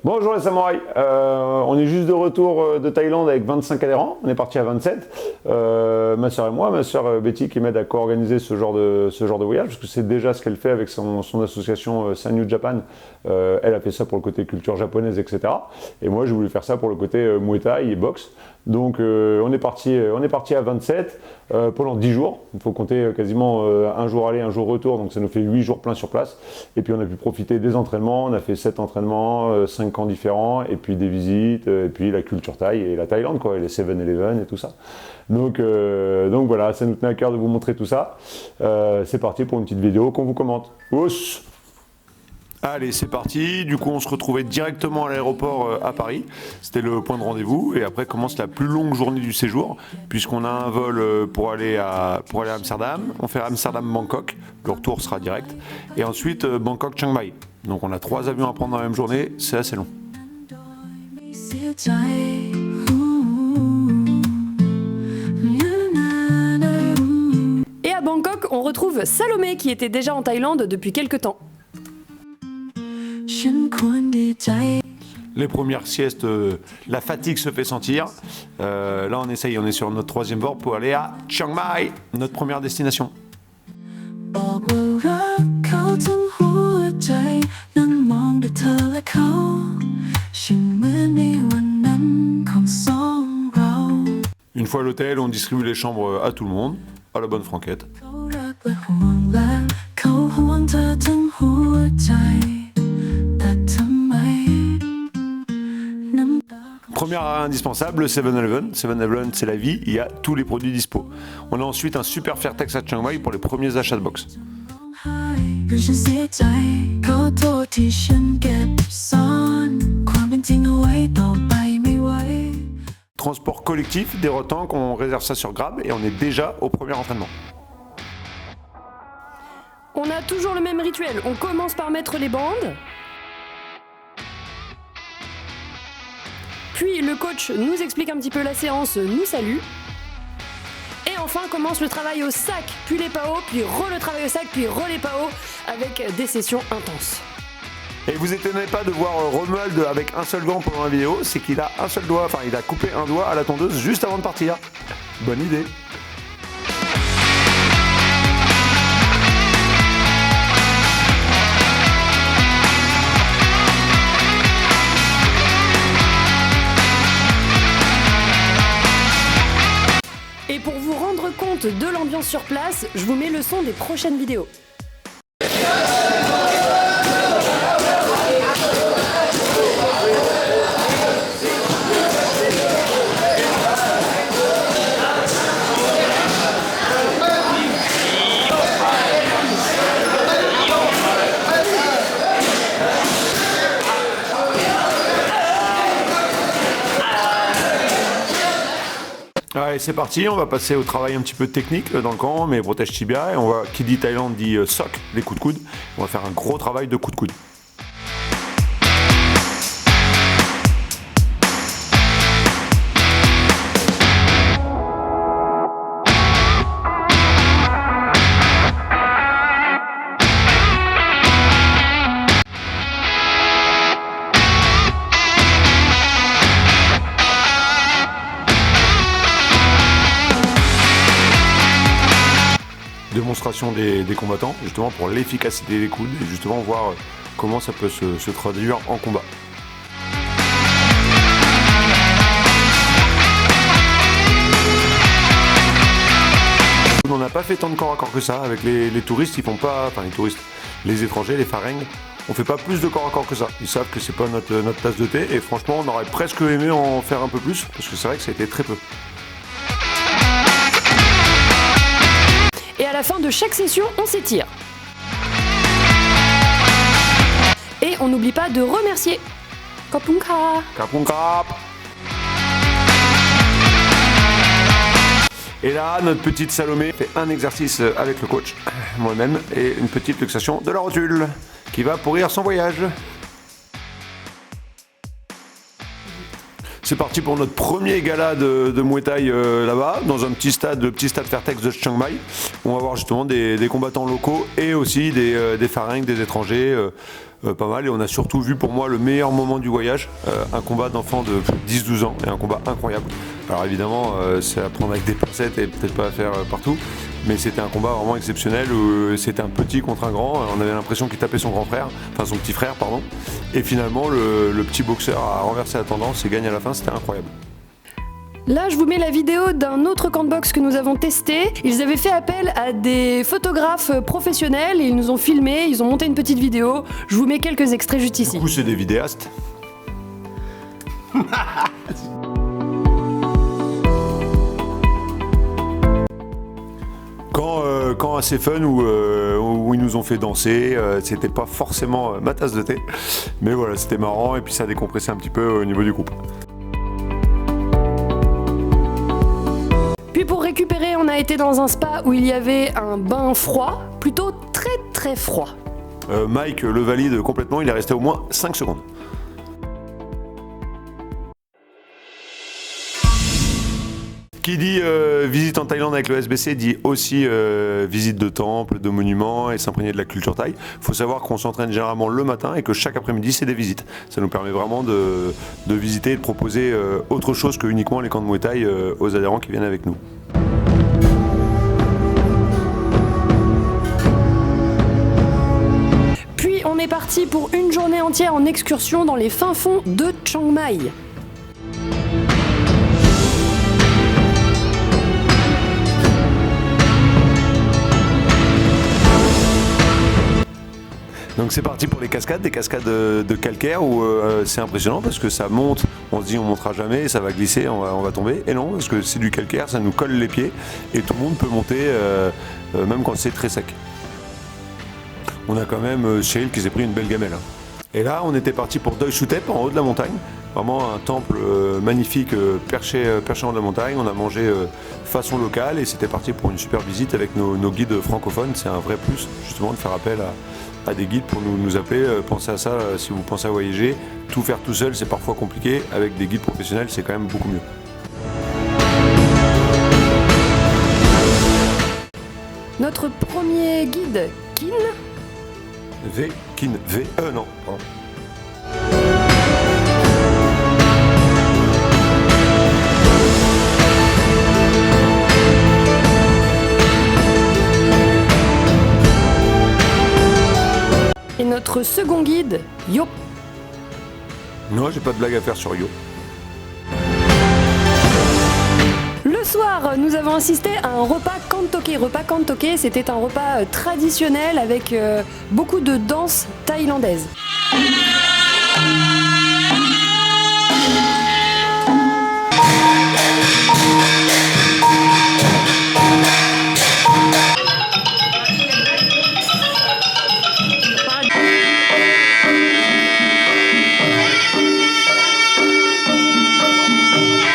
Bonjour les samouraïs, on est juste de retour de Thaïlande avec 25 adhérents, on est parti à 27, ma soeur et moi, ma soeur Betty qui m'aide à co-organiser ce genre de voyage, parce que c'est déjà ce qu'elle fait avec son association Sanyu Japan, elle a fait ça pour le côté culture japonaise, etc. Et moi j'ai voulu faire ça pour le côté Muay Thai et boxe. Donc on est parti à 27 pendant 10 jours, il faut compter quasiment un jour aller, un jour retour, donc ça nous fait 8 jours plein sur place. Et puis on a pu profiter des entraînements, on a fait 7 entraînements, 5 camps différents, et puis des visites, et puis la culture thaï et la Thaïlande, quoi, et les 7-Eleven et tout ça. Donc voilà, ça nous tenait à cœur de vous montrer tout ça. C'est parti pour une petite vidéo qu'on vous commente. Ouss! Allez, c'est parti. Du coup, on se retrouvait directement à l'aéroport à Paris. C'était le point de rendez-vous. Et après commence la plus longue journée du séjour, puisqu'on a un vol pour aller à Amsterdam. On fait Amsterdam-Bangkok. Le retour sera direct. Et ensuite, Bangkok-Chiang Mai. Donc, on a 3 avions à prendre dans la même journée. C'est assez long. Et à Bangkok, on retrouve Salomé qui était déjà en Thaïlande depuis quelques temps. Les premières siestes, la fatigue se fait sentir. Là, on essaye, on est sur notre 3e vol pour aller à Chiang Mai, notre première destination. Une fois à l'hôtel, on distribue les chambres à tout le monde, à la bonne franquette. Première indispensable, le 7-Eleven. 7-Eleven, c'est la vie, il y a tous les produits dispo. On a ensuite un super Fairtex à Chiang Mai pour les premiers achats de box. Transport collectif des Rotangs, on réserve ça sur Grab et on est déjà au premier entraînement. On a toujours le même rituel, on commence par mettre les bandes. Puis le coach nous explique un petit peu la séance, nous salue. Et enfin commence le travail au sac, puis les PAO, puis le travail au sac, puis les PAO, avec des sessions intenses. Et vous étonnez pas de voir Romuald avec un seul gant pendant la vidéo, c'est qu'il a un seul doigt, enfin il a coupé un doigt à la tondeuse juste avant de partir. Bonne idée. Et pour vous rendre compte de l'ambiance sur place, je vous mets le son des prochaines vidéos. Allez, c'est parti, on va passer au travail un petit peu technique dans le camp, mais protège tibia, et on va, qui dit Thaïlande dit soc, les coups de coude. On va faire un gros travail de coups de coude. Démonstration des combattants, justement pour l'efficacité des coudes et justement voir comment ça peut se traduire en combat. On n'a pas fait tant de corps à corps que ça avec les touristes, ils font pas, enfin les touristes, les étrangers, les farengs, on fait pas plus de corps à corps que ça. Ils savent que c'est pas notre tasse de thé et franchement on aurait presque aimé en faire un peu plus parce que c'est vrai que ça a été très peu. Et à la fin de chaque session, on s'étire. Et on n'oublie pas de remercier. Kapungka. Kapungkap. Et là, notre petite Salomé fait un exercice avec le coach, moi-même, et une petite luxation de la rotule, qui va pourrir son voyage. C'est parti pour notre premier gala de Muay Thai là-bas, dans un petit stade, le petit stade Fairtex de Chiang Mai. On va voir justement des combattants locaux et aussi des Farengs, des étrangers, pas mal. Et on a surtout vu pour moi le meilleur moment du voyage, un combat d'enfants de 10-12 ans et un combat incroyable. Alors évidemment, c'est à prendre avec des pincettes et peut-être pas à faire partout. Mais c'était un combat vraiment exceptionnel où c'était un petit contre un grand. On avait l'impression qu'il tapait son grand frère, enfin son petit frère, pardon. Et finalement, le petit boxeur a renversé la tendance et gagne à la fin. C'était incroyable. Là, je vous mets la vidéo d'un autre camp de boxe que nous avons testé. Ils avaient fait appel à des photographes professionnels et ils nous ont filmé, ils ont monté une petite vidéo. Je vous mets quelques extraits juste ici. Du coup, c'est des vidéastes. Quand assez fun où ils nous ont fait danser, c'était pas forcément ma tasse de thé, mais voilà, c'était marrant et puis ça a décompressé un petit peu au niveau du groupe. Puis pour récupérer, on a été dans un spa où il y avait un bain froid, plutôt très très froid. Mike le valide complètement, il est resté au moins 5 secondes. Qui dit visite en Thaïlande avec le SBC dit aussi visite de temples, de monuments et s'imprégner de la culture thaï. Il faut savoir qu'on s'entraîne généralement le matin et que chaque après-midi c'est des visites. Ça nous permet vraiment de visiter et de proposer autre chose que uniquement les camps de Muay Thai aux adhérents qui viennent avec nous. Puis on est parti pour une journée entière en excursion dans les fins fonds de Chiang Mai. Donc c'est parti pour les cascades, des cascades de calcaire où c'est impressionnant parce que ça monte, on se dit on montera jamais, ça va glisser, on va tomber. Et non, parce que c'est du calcaire, ça nous colle les pieds et tout le monde peut monter même quand c'est très sec. On a quand même Cheryl qui s'est pris une belle gamelle. Et là on était parti pour Doi Suthep en haut de la montagne. Vraiment un temple magnifique perché en haut de la montagne. On a mangé façon locale et c'était parti pour une super visite avec nos guides francophones. C'est un vrai plus justement de faire appel à des guides pour nous appeler. Pensez à ça si vous pensez à voyager. Tout faire tout seul c'est parfois compliqué. Avec des guides professionnels c'est quand même beaucoup mieux. Notre premier guide, Kin. Non. Pardon. Et notre second guide, Yo. Non, j'ai pas de blague à faire sur Yo. Le soir, nous avons assisté à un repas Kantoke. Repas Kantoke, c'était un repas traditionnel avec beaucoup de danse thaïlandaise.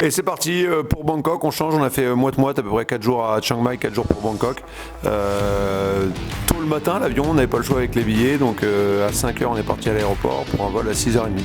Et c'est parti pour Bangkok, on change, on a fait moite-moite, à peu près 4 jours à Chiang Mai, 4 jours pour Bangkok. Tôt le matin, l'avion, on n'avait pas le choix avec les billets, donc à 5h on est parti à l'aéroport pour un vol à 6h30.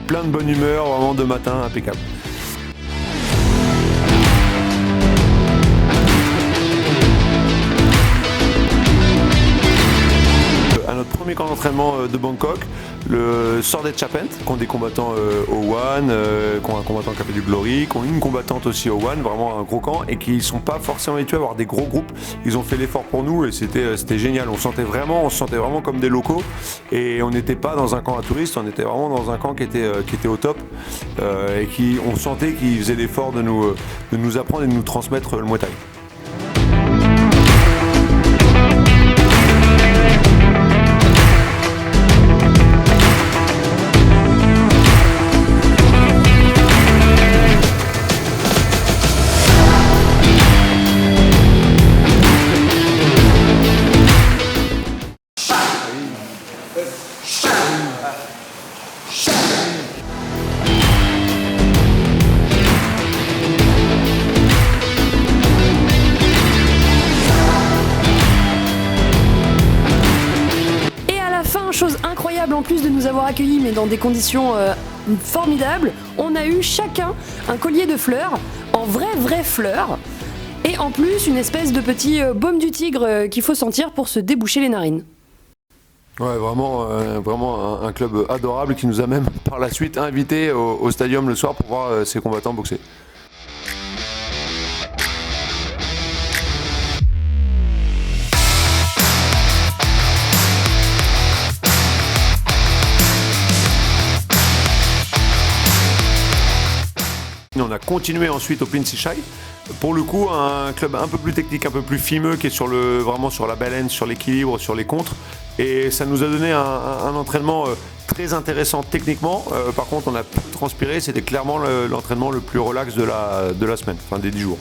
Plein de bonne humeur, vraiment de matin, impeccable. À notre premier camp d'entraînement de Bangkok, le Sworded Chapent, qui ont des combattants au One, qui ont un combattant qui a fait du Glory, qui ont une combattante aussi au One, vraiment un gros camp, et qui ne sont pas forcément habitués à avoir des gros groupes. Ils ont fait l'effort pour nous et c'était génial. On se sentait vraiment comme des locaux et on n'était pas dans un camp à touristes, on était vraiment dans un camp qui était au top et on sentait qu'ils faisaient l'effort de nous apprendre et de nous transmettre le Muay Thai. nous avoir accueillis, mais dans des conditions formidables. On a eu chacun un collier de fleurs, en vraies fleurs, et en plus une espèce de petit baume du tigre qu'il faut sentir pour se déboucher les narines. Ouais, vraiment un club adorable qui nous a même par la suite invités au stadium le soir pour voir ses combattants boxer. On a continué ensuite au Pinsy Shai. Pour le coup, un club un peu plus technique, un peu plus fimeux, qui est vraiment sur la balance, sur l'équilibre, sur les contres. Et ça nous a donné un entraînement très intéressant techniquement. Par contre, on a pu transpirer. C'était clairement l'entraînement le plus relax de la semaine, enfin des 10 jours.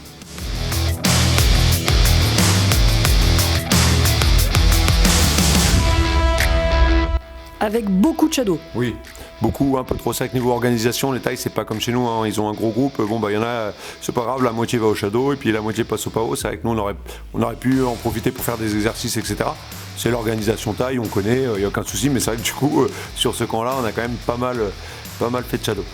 Avec beaucoup de shadows. Oui, beaucoup, un peu trop sec niveau organisation. Les tailles, c'est pas comme chez nous, hein. Ils ont un gros groupe. Bon, bah, il y en a, c'est pas grave, la moitié va au shadow et puis la moitié passe au PAO. C'est vrai que nous, on aurait pu en profiter pour faire des exercices, etc. C'est l'organisation taille, on connaît, il n'y a aucun souci. Mais c'est vrai que du coup, sur ce camp-là, on a quand même pas mal fait de shadow.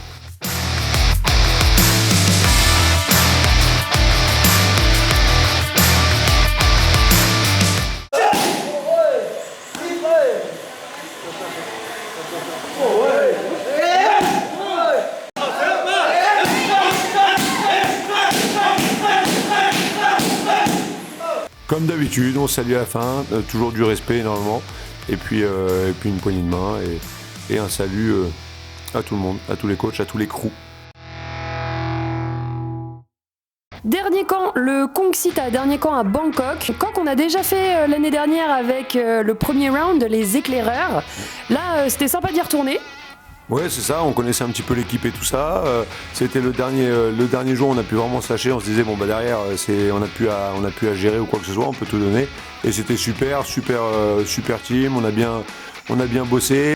Comme d'habitude, on salue à la fin, toujours du respect énormément, et puis une poignée de main et un salut à tout le monde, à tous les coachs, à tous les crews. Dernier camp, le Kong Sita, dernier camp à Bangkok. Camp qu'on a déjà fait l'année dernière avec le premier round, les éclaireurs. Là, c'était sympa d'y retourner. Ouais, c'est ça, on connaissait un petit peu l'équipe et tout ça. C'était le dernier jour, on a pu vraiment se lâcher. On se disait, bon, bah derrière, on a pu à gérer ou quoi que ce soit, on peut tout donner. Et c'était super team, on a bien bossé.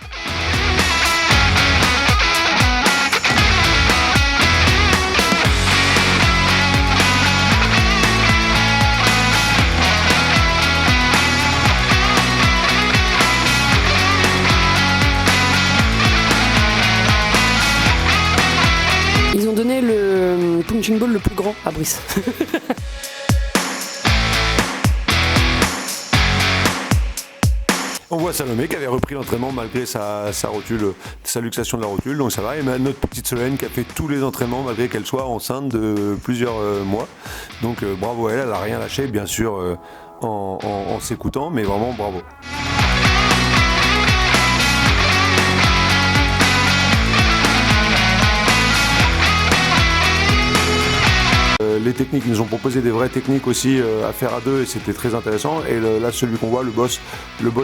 Ils ont donné le punching ball le plus grand à Brice. On voit Salomé qui avait repris l'entraînement malgré sa rotule, sa luxation de la rotule, donc ça va. Et notre petite Solène qui a fait tous les entraînements malgré qu'elle soit enceinte de plusieurs mois. Donc bravo à elle, elle n'a rien lâché, bien sûr, en s'écoutant, mais vraiment bravo. Les techniques, ils nous ont proposé des vraies techniques aussi à faire à deux et c'était très intéressant. Et là, celui qu'on voit, le boss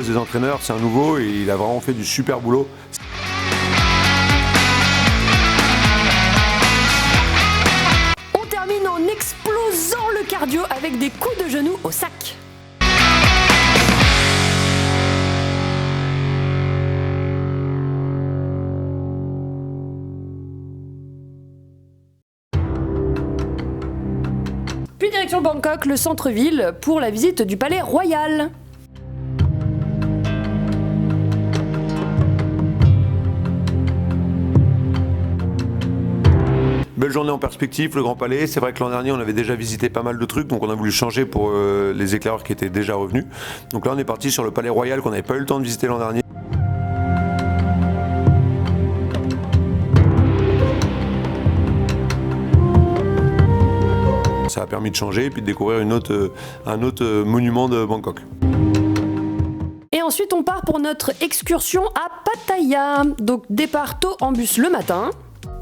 des entraîneurs, c'est un nouveau et il a vraiment fait du super boulot. On termine en explosant le cardio avec des coups de genoux au sac. Puis direction Bangkok, le centre-ville, pour la visite du Palais Royal. Belle journée en perspective, le Grand Palais. C'est vrai que l'an dernier, on avait déjà visité pas mal de trucs, donc on a voulu changer pour les éclaireurs qui étaient déjà revenus. Donc là, on est parti sur le Palais Royal qu'on n'avait pas eu le temps de visiter l'an dernier. Ça a permis de changer et puis de découvrir un autre monument de Bangkok. Et ensuite, on part pour notre excursion à Pattaya. Donc, départ tôt en bus le matin.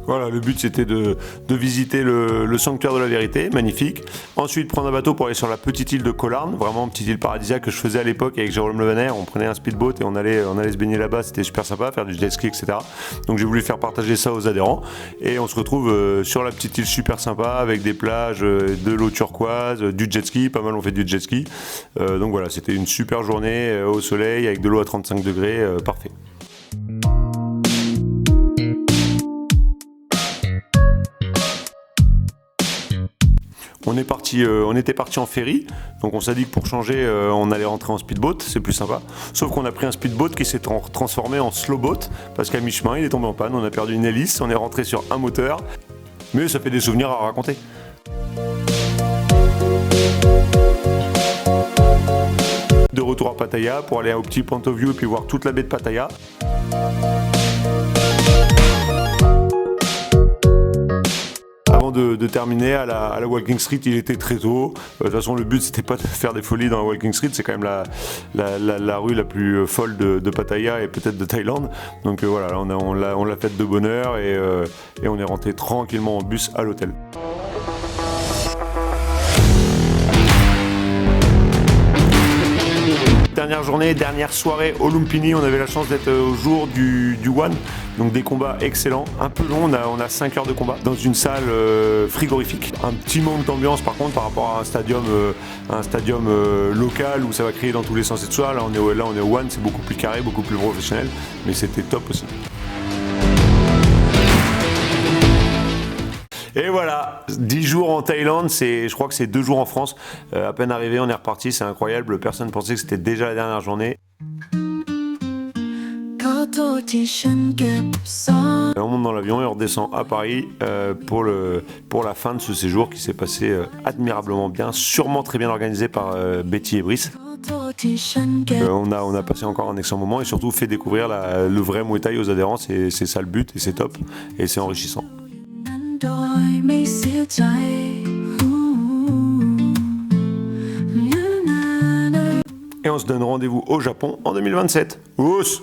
Voilà, le but c'était de visiter le sanctuaire de la vérité, magnifique. Ensuite, prendre un bateau pour aller sur la petite île de Koh Larn, vraiment une petite île paradisiaque que je faisais à l'époque avec Jérôme Levaner. On prenait un speedboat et on allait se baigner là-bas, c'était super sympa, faire du jet ski, etc. Donc j'ai voulu faire partager ça aux adhérents. Et on se retrouve sur la petite île super sympa avec des plages, de l'eau turquoise, du jet ski, pas mal on fait du jet ski. Donc voilà, c'était une super journée au soleil avec de l'eau à 35 degrés, parfait. On on était parti en ferry, donc on s'est dit que pour changer, on allait rentrer en speedboat, c'est plus sympa. Sauf qu'on a pris un speedboat qui s'est transformé en slowboat, parce qu'à mi-chemin, il est tombé en panne, on a perdu une hélice, on est rentré sur un moteur, mais ça fait des souvenirs à raconter. De retour à Pattaya pour aller au petit point of view et puis voir toute la baie de Pattaya. Avant de terminer à la Walking Street, il était très tôt. De toute façon, le but c'était pas de faire des folies dans la Walking Street, c'est quand même la rue la plus folle de Pattaya et peut-être de Thaïlande. Donc voilà, là, on l'a faite de bonne heure et on est rentré tranquillement en bus à l'hôtel. Dernière journée, dernière soirée au Lumpini, on avait la chance d'être au jour du One, donc des combats excellents, un peu longs, on a 5 heures de combat dans une salle frigorifique. Un petit manque d'ambiance par contre par rapport à un stadium local où ça va crier dans tous les sens et tout ça. Là on est au One, c'est beaucoup plus carré, beaucoup plus professionnel, mais c'était top aussi. Et voilà, 10 jours en Thaïlande, je crois que c'est 2 jours en France. À peine arrivé, on est reparti, c'est incroyable. Personne ne pensait que c'était déjà la dernière journée. On monte dans l'avion et on redescend à Paris pour la fin de ce séjour qui s'est passé admirablement bien, sûrement très bien organisé par Betty et Brice. On a passé encore un excellent moment et surtout fait découvrir le vrai Muay Thai aux adhérents, c'est ça le but et c'est top et c'est enrichissant. Et on se donne rendez-vous au Japon en 2027. Ouss!